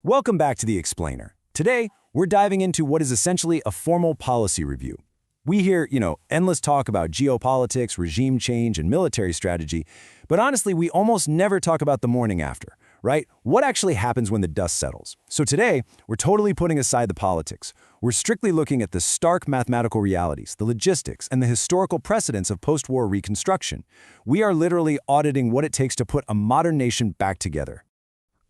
Welcome back to The Explainer. Today, we're diving into what is essentially a formal policy review. We hear, endless talk about geopolitics, regime change, and military strategy, but honestly, we almost never talk about the morning after, right? What actually happens when the dust settles? So today, we're totally putting aside the politics. We're strictly looking at the stark mathematical realities, the logistics, and the historical precedents of post-war reconstruction. We are literally auditing what it takes to put a modern nation back together.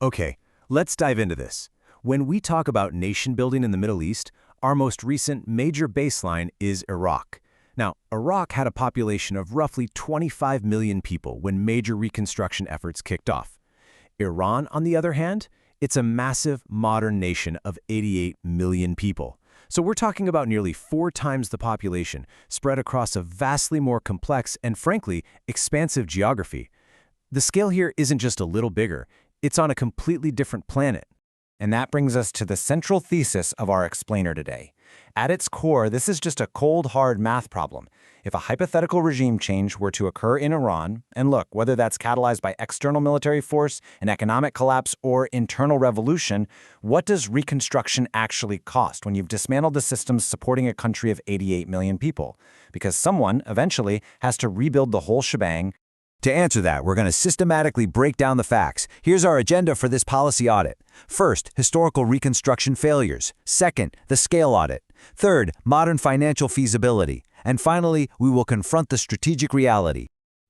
Okay, let's dive into this. When we talk about nation building in the Middle East, our most recent major baseline is Iraq. Now, Iraq had a population of roughly 25 million people when major reconstruction efforts kicked off. Iran, on the other hand, it's a massive modern nation of 88 million people. So we're talking about nearly 4 times the population, spread across a vastly more complex and, frankly, expansive geography. The scale here isn't just a little bigger, it's on a completely different planet. And that brings us to the central thesis of our explainer today. At its core, this is just a cold, hard math problem. If a hypothetical regime change were to occur in Iran, and look, whether that's catalyzed by external military force, an economic collapse, or internal revolution, what does reconstruction actually cost when you've dismantled the systems supporting a country of 88 million people? Because someone, eventually, has to rebuild the whole shebang. To answer that, we're going to systematically break down the facts. Here's our agenda for this policy audit. First, historical reconstruction failures. Second, the scale audit. Third, modern financial feasibility. And finally, we will confront the strategic reality.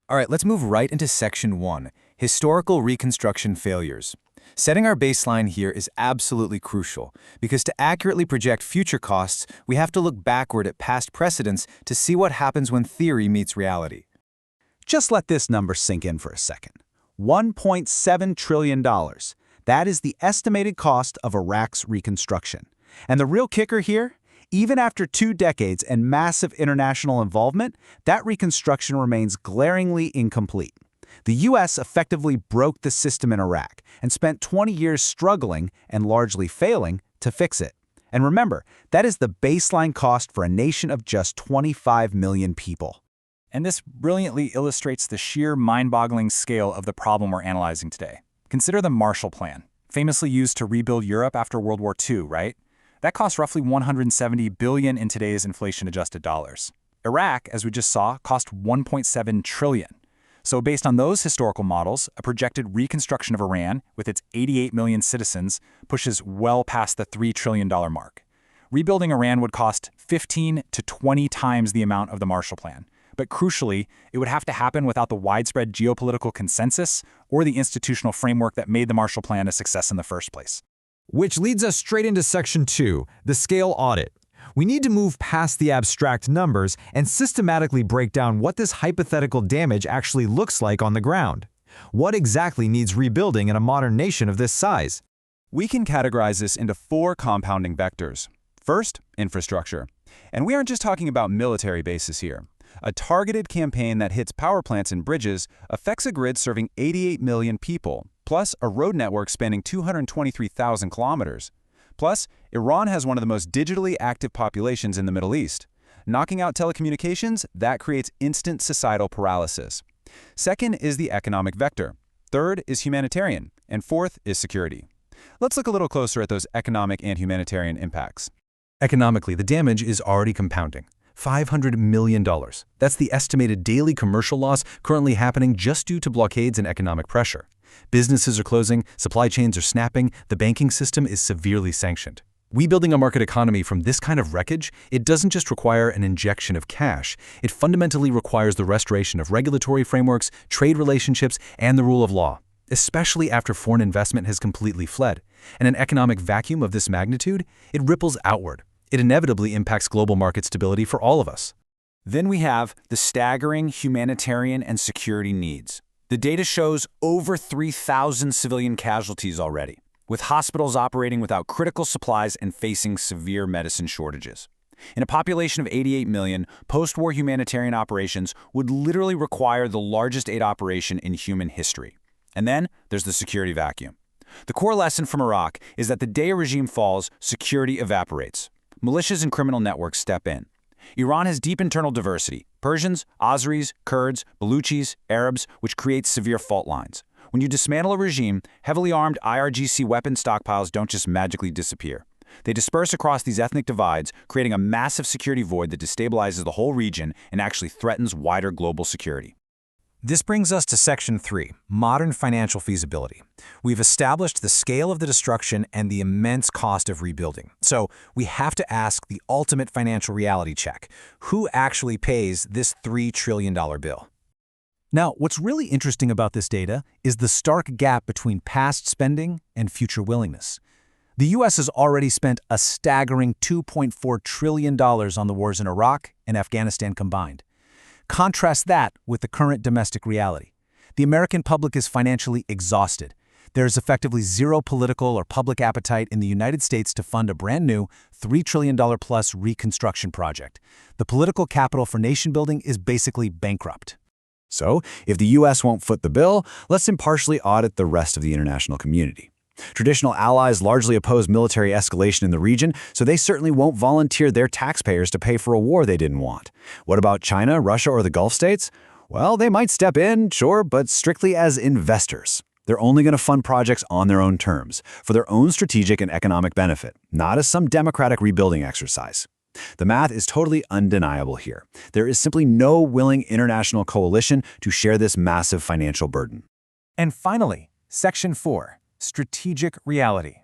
All right, let's move right into Section 1, Historical Reconstruction Failures. Setting our baseline here is absolutely crucial, because to accurately project future costs, we have to look backward at past precedents to see what happens when theory meets reality. Just let this number sink in for a second. $1.7 trillion. That is the estimated cost of Iraq's reconstruction. And the real kicker here? Even after 2 decades and massive international involvement, that reconstruction remains glaringly incomplete. The U.S. effectively broke the system in Iraq and spent 20 years struggling and largely failing to fix it. And remember, that is the baseline cost for a nation of just 25 million people. And this brilliantly illustrates the sheer mind-boggling scale of the problem we're analyzing today. Consider the Marshall Plan, famously used to rebuild Europe after World War II, right? That cost roughly $170 billion in today's inflation-adjusted dollars. Iraq, as we just saw, cost $1.7 trillion. So based on those historical models, a projected reconstruction of Iran, with its 88 million citizens, pushes well past the $3 trillion mark. Rebuilding Iran would cost 15 to 20 times the amount of the Marshall Plan. But crucially, it would have to happen without the widespread geopolitical consensus or the institutional framework that made the Marshall Plan a success in the first place. Which leads us straight into Section 2, the scale audit. We need to move past the abstract numbers and systematically break down what this hypothetical damage actually looks like on the ground. What exactly needs rebuilding in a modern nation of this size? We can categorize this into 4 compounding vectors. First, infrastructure. And we aren't just talking about military bases here. A targeted campaign that hits power plants and bridges affects a grid serving 88 million people, plus a road network spanning 223,000 kilometers. Plus, Iran has one of the most digitally active populations in the Middle East. Knocking out telecommunications, that creates instant societal paralysis. Second is the economic vector. Third is humanitarian. And fourth is security. Let's look a little closer at those economic and humanitarian impacts. Economically, the damage is already compounding. $500 million. That's the estimated daily commercial loss currently happening just due to blockades and economic pressure. Businesses are closing, supply chains are snapping, the banking system is severely sanctioned. Rebuilding a market economy from this kind of wreckage, it doesn't just require an injection of cash. It fundamentally requires the restoration of regulatory frameworks, trade relationships, and the rule of law, especially after foreign investment has completely fled. And an economic vacuum of this magnitude, it ripples outward. It inevitably impacts global market stability for all of us. Then we have the staggering humanitarian and security needs. The data shows over 3,000 civilian casualties already, with hospitals operating without critical supplies and facing severe medicine shortages. In a population of 88 million, post-war humanitarian operations would literally require the largest aid operation in human history. And then there's the security vacuum. The core lesson from Iraq is that the day a regime falls, security evaporates. Militias and criminal networks step in. Iran has deep internal diversity: Persians, Azeris, Kurds, Baluchis, Arabs, which creates severe fault lines. When you dismantle a regime, heavily armed IRGC weapon stockpiles don't just magically disappear. They disperse across these ethnic divides, creating a massive security void that destabilizes the whole region and actually threatens wider global security. This brings us to Section 3, Modern Financial Feasibility. We've established the scale of the destruction and the immense cost of rebuilding. So we have to ask the ultimate financial reality check. Who actually pays this $3 trillion bill? Now, what's really interesting about this data is the stark gap between past spending and future willingness. The U.S. has already spent a staggering $2.4 trillion on the wars in Iraq and Afghanistan combined. Contrast that with the current domestic reality. The American public is financially exhausted. There is effectively zero political or public appetite in the United States to fund a brand new $3 trillion-plus reconstruction project. The political capital for nation building is basically bankrupt. So, if the U.S. won't foot the bill, let's impartially audit the rest of the international community. Traditional allies largely oppose military escalation in the region, so they certainly won't volunteer their taxpayers to pay for a war they didn't want. What about China, Russia, or the Gulf states? Well, they might step in, sure, but strictly as investors. They're only going to fund projects on their own terms, for their own strategic and economic benefit, not as some democratic rebuilding exercise. The math is totally undeniable here. There is simply no willing international coalition to share this massive financial burden. And finally, Section 4. Strategic reality.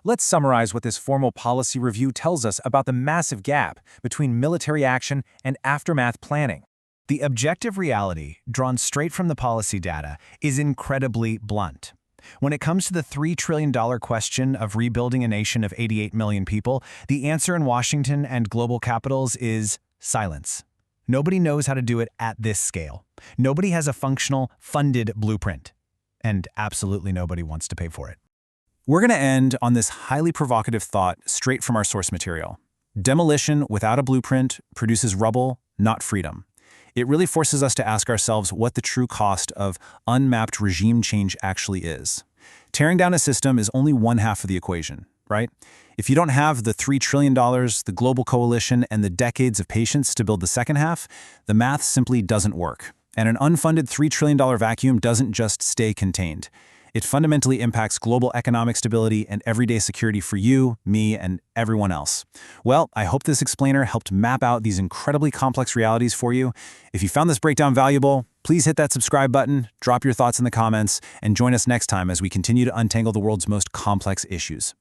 Let's summarize what this formal policy review tells us about the massive gap between military action and aftermath planning. The objective reality, drawn straight from the policy data, is incredibly blunt. When it comes to the $3 trillion question of rebuilding a nation of 88 million people, the answer in Washington and global capitals is silence. Nobody knows how to do it at this scale. Nobody has a functional, funded blueprint. And absolutely nobody wants to pay for it. We're going to end on this highly provocative thought straight from our source material. Demolition without a blueprint produces rubble, not freedom. It really forces us to ask ourselves what the true cost of unmapped regime change actually is. Tearing down a system is only one half of the equation, right? If you don't have the $3 trillion, the global coalition, and the decades of patience to build the second half, the math simply doesn't work. And an unfunded $3 trillion vacuum doesn't just stay contained. It fundamentally impacts global economic stability and everyday security for you, me, and everyone else. Well, I hope this explainer helped map out these incredibly complex realities for you. If you found this breakdown valuable, please hit that subscribe button, drop your thoughts in the comments, and join us next time as we continue to untangle the world's most complex issues.